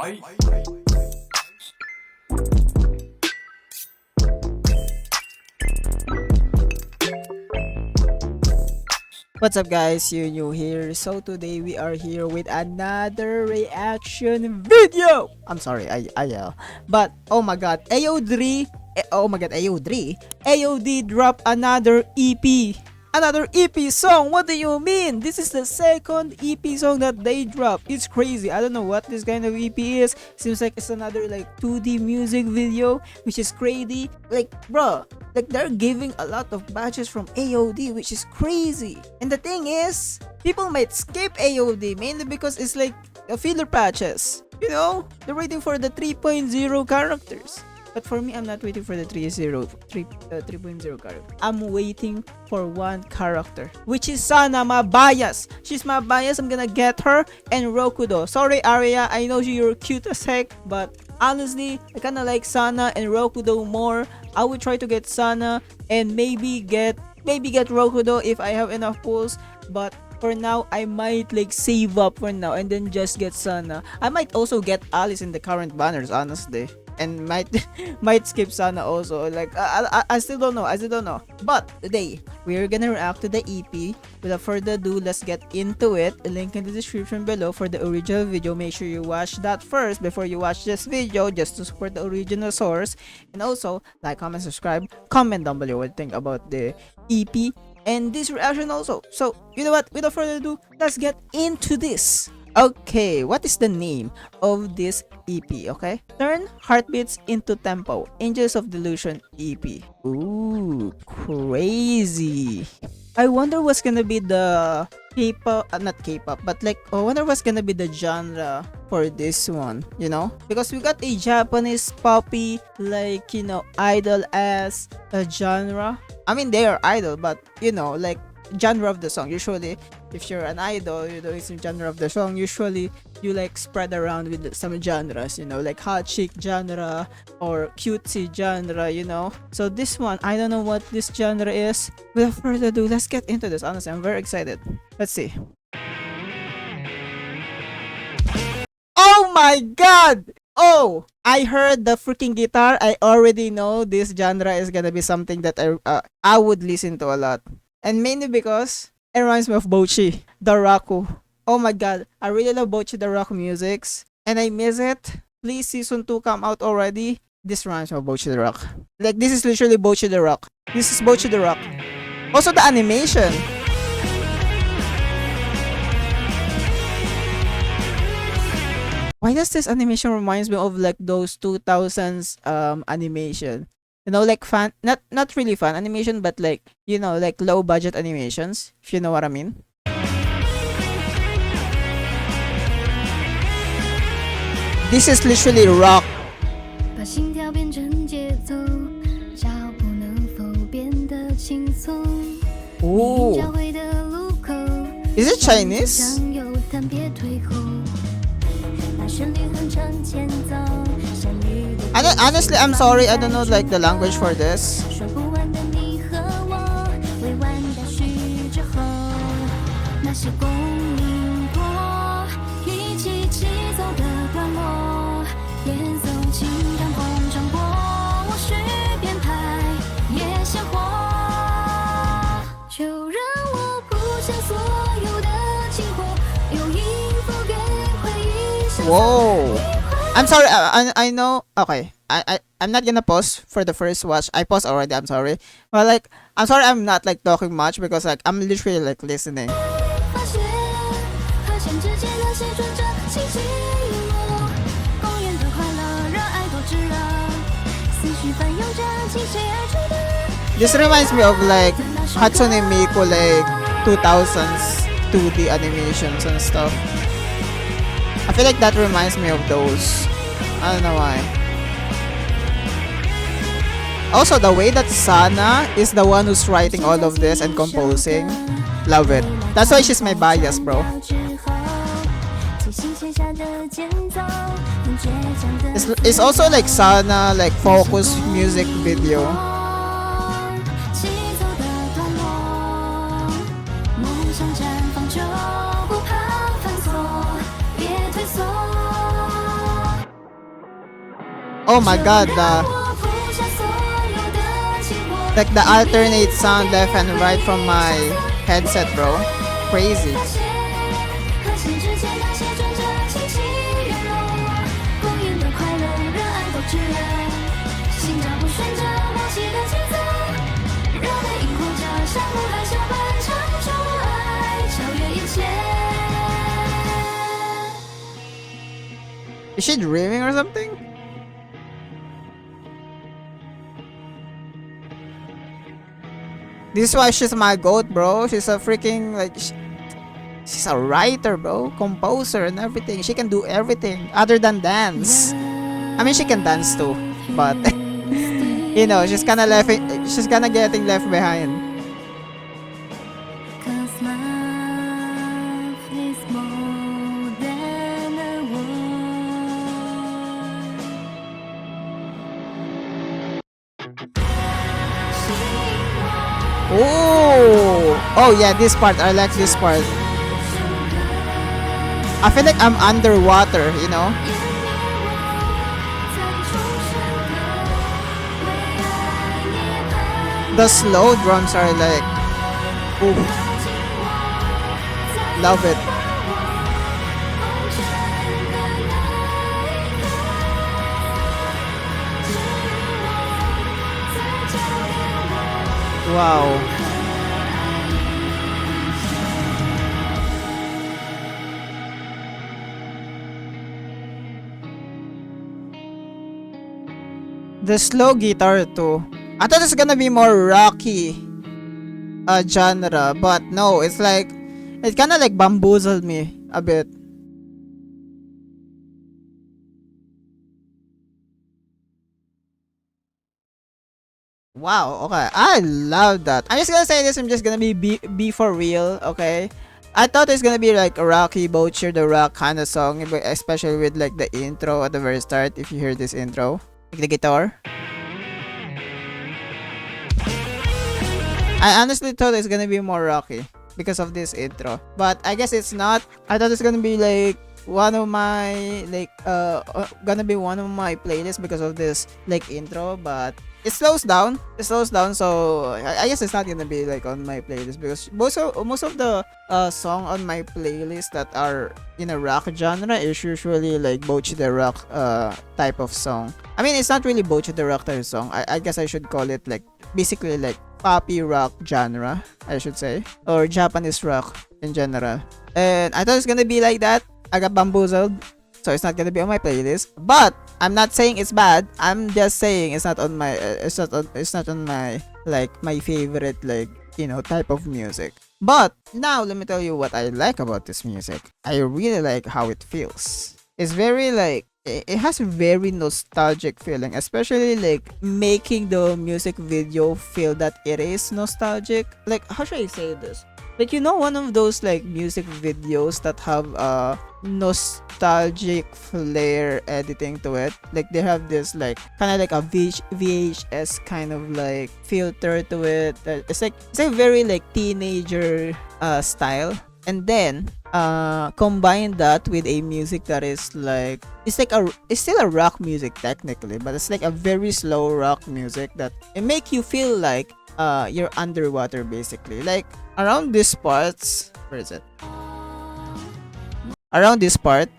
What's up guys, you new here. So today we are here with another reaction video. I'm sorry, I yell. But oh my god, AOD dropped another EP. Another EP song. What do you mean? This is the second EP song that they dropped. It's crazy. I don't know what this kind of EP is. Seems like it's another like 2D music video, which is crazy. Like, bro, like they're giving a lot of batches from AOD, which is crazy. And the thing is, people might skip AOD mainly because it's like a filler patches. You know, they're waiting for the 3.0 characters. But for me, I'm not waiting for the 3.0 character. I'm waiting for one character, which is Sana, my bias. She's my bias. I'm gonna get her and Rokudo. Sorry, Arya. I know you're cute as heck, but honestly, I kinda like Sana and Rokudo more. I would try to get Sana and maybe get Rokudo if I have enough pulls. But for now, I might like save up for now and then just get Sana. I might also get Alice in the current banners, honestly. And might skip Sana also. Like I still don't know. But today we're gonna react to the EP. Without further ado, let's get into it. A link in the description below for the original video. Make sure you watch that first before you watch this video, just to support the original source. And also like, comment, subscribe, comment down below what you think about the EP and this reaction also. So you know what? Without further ado, let's get into this. Okay, what is the name of this EP? Okay, Turn Heartbeats into Tempo, Angels of Delusion EP. Ooh, crazy. I wonder what's gonna be the K-pop, not K-pop, but like, I wonder what's gonna be the genre for this one, you know? Because we got a Japanese poppy, like, you know, idol as a genre. I mean, they are idol, but, you know, like, genre of the song. Usually, if you're an idol, you know, it's the genre of the song. Usually, you like spread around with some genres, you know, like hot chick genre or cutesy genre, you know. So this one, I don't know what this genre is. Without further ado, let's get into this. Honestly, I'm very excited. Let's see. Oh my god! Oh, I heard the freaking guitar. I already know this genre is gonna be something that I would listen to a lot. And mainly because it reminds me of Bochi, the Raku. Oh my god, I really love Bochi the Raku musics. And I miss it. Please, season 2 come out already. This reminds me of Bochi the Rock. Like, this is literally Bochi the Rock. This is Bochi the Rock. Also, the animation. Why does this animation reminds me of like those 2000s animation? You know, like fan, not really fan animation, but like, you know, like low budget animations, if you know what I mean. This is literally rock. Ooh. Is it Chinese? Honestly, I'm sorry, I don't know like the language for this. Whoa. I'm sorry, I know. Okay, I'm not gonna pause for the first watch. I paused already, I'm sorry. But like, I'm sorry I'm not like talking much because like I'm literally like listening. This reminds me of like Hatsune Miku, like 2000s 2D animations and stuff. I feel like that reminds me of those. I don't know why. Also, the way that Sana is the one who's writing all of this and composing, love it. That's why she's my bias, bro. It's also like Sana, like focus music video. Oh my god, like the alternate sound left and right from my headset, bro. Crazy. Is she dreaming or something? This is why she's my goat, bro. She's a freaking, like, she's a writer, bro. Composer and everything. She can do everything other than dance. I mean, she can dance too, but you know, she's kinda getting left behind. Oh yeah, this part, I like this part. I feel like I'm underwater, you know. The slow drums are like, ooh, love it. Wow. The slow guitar too. I thought it's gonna be more rocky genre, but no, it's like, it kinda like bamboozled me a bit. Wow, okay. I love that. I'm just gonna say this, I'm just gonna be for real, okay? I thought it's gonna be like a Rocky Butcher the Rock kind of song, especially with like the intro at the very start. If you hear this intro, like the guitar. I honestly thought it's gonna be more rocky because of this intro, but I guess it's not. I thought it's gonna be like one of my gonna be one of my playlists because of this like intro, but it slows down. So I guess it's not gonna be like on my playlist because most of the song on my playlist that are in a rock genre is usually like Bochi the Rock type of song. I mean, it's not really Bochi the Rock type of song. I guess I should call it like basically like poppy rock genre, I should say, or Japanese rock in general. And I thought it's gonna be like that. I got bamboozled, so it's not gonna be on my playlist. But I'm not saying it's bad. I'm just saying it's not on my it's not on my like my favorite like, you know, type of music. But now let me tell you what I like about this music. I really like how it feels. It's very like it has a very nostalgic feeling, especially like making the music video feel that it is nostalgic. Like, how should I say this? Like, you know, one of those like music videos that have nostalgic flair editing to it. Like they have this like kind of like a VHS kind of like filter to it. It's like very like teenager style. And then combine that with a music that is like it's still a rock music technically, but it's like a very slow rock music that it make you feel like you're underwater basically. Like around these parts, where is it? Around this part,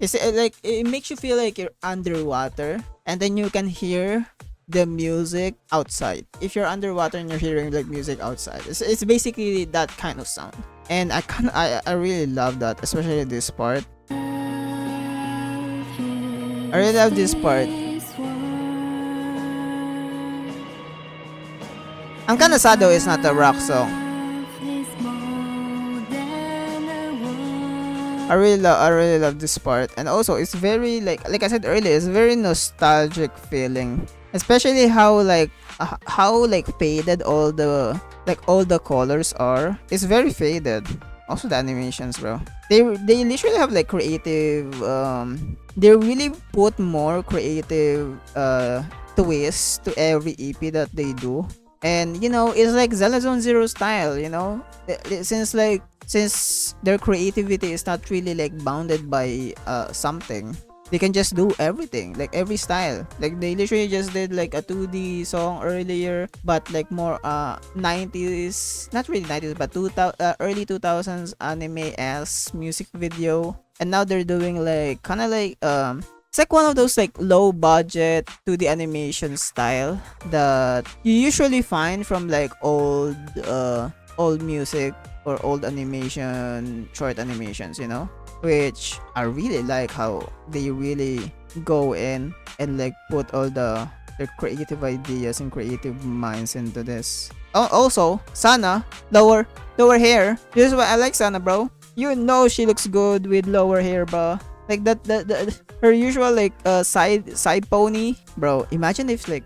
it's like it makes you feel like you're underwater, and then you can hear the music outside. If you're underwater and you're hearing like music outside, it's basically that kind of sound. And I really love that, especially this part. I really love this part. I'm kinda sad though it's not a rock song. I really love this part, and also it's very like I said earlier, it's very nostalgic feeling, especially how faded all the colors are. It's very faded. Also the animations, bro. They literally have like creative they really put more creative twists to every EP that they do. And you know, it's like Zelda Zone Zero style, you know, since like since their creativity is not really like bounded by something, they can just do everything, like every style. Like they literally just did like a 2D song earlier, but like more 90s, not really 90s, but early 2000s anime as music video. And now they're doing like kind of like it's like one of those like low budget 2D animation style that you usually find from like old music or old animation, short animations, which I really like how they really go in and like put all their creative ideas and creative minds into this. Oh, also, Sana, lower hair. This is why I like Sana, bro. You know she looks good with lower hair, bro. Like that her usual like side pony, bro. Imagine if we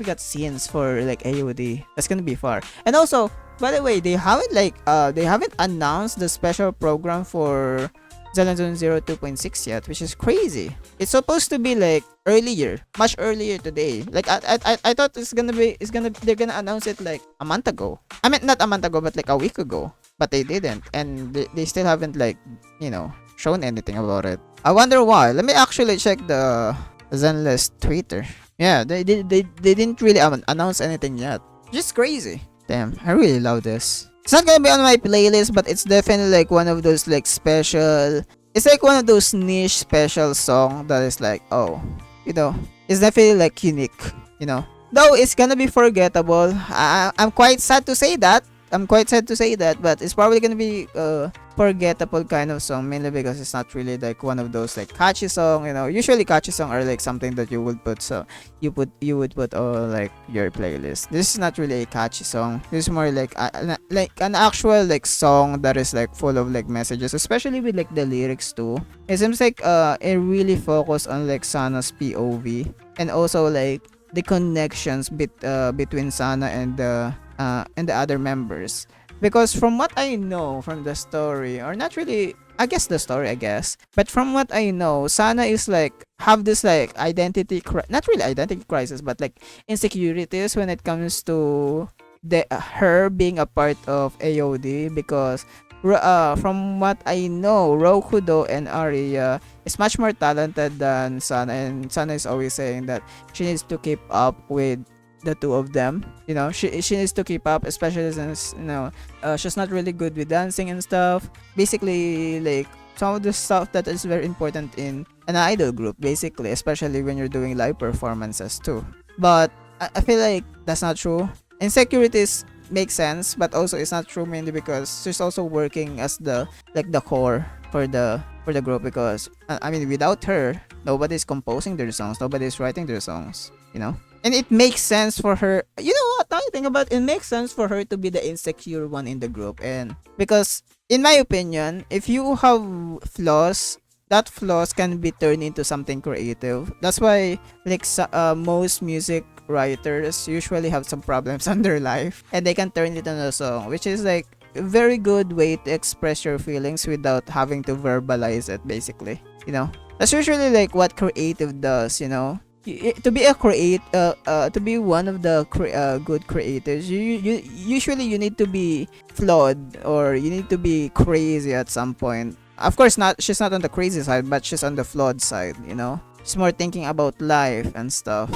got scenes for like AOD. That's gonna be far. And also, by the way, they haven't announced the special program for Zenless 2.6 yet, which is crazy. It's supposed to be like earlier, much earlier today. Like I thought they're gonna announce it like a month ago. I mean, not a month ago, but like a week ago. But they didn't, and they still haven't like shown anything about it. I wonder why. Let me actually check the Zenless Twitter. Yeah, they didn't really announce anything yet. Just crazy. Damn, I really love this. It's not gonna be on my playlist, but it's definitely like one of those like special. It's like one of those niche special song that is like, it's definitely like unique. Though it's gonna be forgettable. I'm quite sad to say that. But it's probably gonna be forgettable kind of song, mainly because it's not really like one of those like catchy song. Usually catchy song are like something that you would put you would put on like your playlist. This is not really a catchy song. This is more like an actual like song that is like full of like messages, especially with like the lyrics too. It seems like it really focused on like Sana's POV, and also like the connections between Sana and the other members. Because from what I know from the story, or not really, I guess the story, but from what I know, Sana is like have this like not really identity crisis, but like insecurities when it comes to her being a part of AOD. Because from what I know, Rokudo and Arya is much more talented than Sana, and Sana is always saying that she needs to keep up with the two of them. She needs to keep up, especially since she's not really good with dancing and stuff. Basically, like some of the stuff that is very important in an idol group, basically, especially when you're doing live performances too. But I feel like that's not true. Insecurities make sense, but also it's not true, mainly because she's also working as the core for the group. Because I mean, without her, nobody's composing their songs, nobody's writing their songs. And it makes sense for her. You know what? Now you think about it, it makes sense for her to be the insecure one in the group. And because, in my opinion, if you have flaws, that flaws can be turned into something creative. That's why, like, most music writers usually have some problems in their life, and they can turn it into a song, which is like a very good way to express your feelings without having to verbalize it. Basically, that's usually like what creative does. To be to be one of the good creators, you usually you need to be flawed, or you need to be crazy at some point. Of course, she's not on the crazy side, but she's on the flawed side. She's more thinking about life and stuff.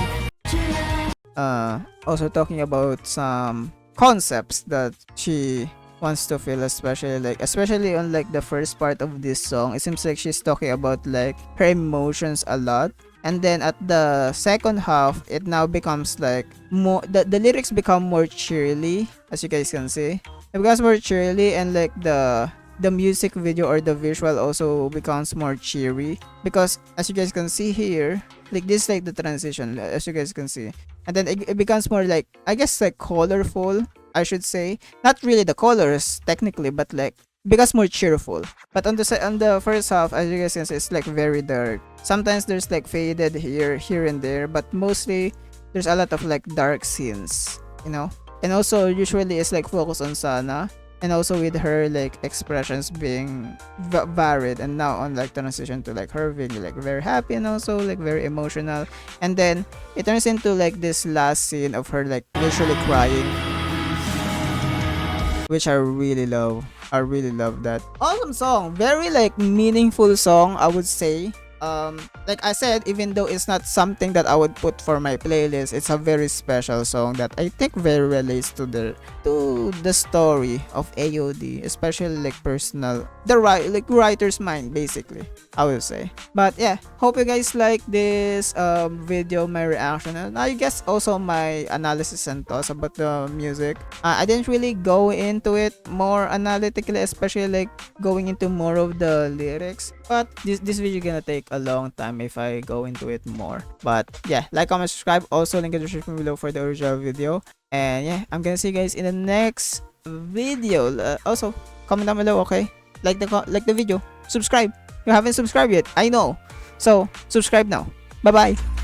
Also talking about some concepts that she wants to feel, especially on like the first part of this song. It seems like she's talking about like her emotions a lot. And then at the second half, it now becomes like more, the lyrics become more cheerily, as you guys can see. It becomes more cheerily, and like the music video or the visual also becomes more cheery. Because as you guys can see here, like this is like the transition, as you guys can see. And then it becomes more like, I guess, like colorful, I should say. Not really the colors technically, but like becomes more cheerful. But on the first half, as you guys can see, it's like very dark. Sometimes there's like faded here and there, but mostly there's a lot of like dark scenes, And also usually it's like focused on Sana, and also with her like expressions being varied, and now on like transition to like her being like very happy and also like very emotional. And then it turns into like this last scene of her like literally crying. which I really love. I really love that. Awesome song, very like meaningful song, I would say. Like I said, even though it's not something that I would put for my playlist, it's a very special song that I think very relates to the story of AOD, especially like personal, like writer's mind basically, I will say. But yeah, hope you guys like this video, my reaction, and I guess also my analysis and thoughts about the music. I didn't really go into it more analytically, especially like going into more of the lyrics, but this video gonna take a long time if I go into it more. But yeah, like, comment, subscribe, also link in the description below for the original video. And yeah, I'm gonna see you guys in the next video. Also comment down below, okay? Like the video, subscribe. You haven't subscribed yet, I know, so subscribe now. Bye bye.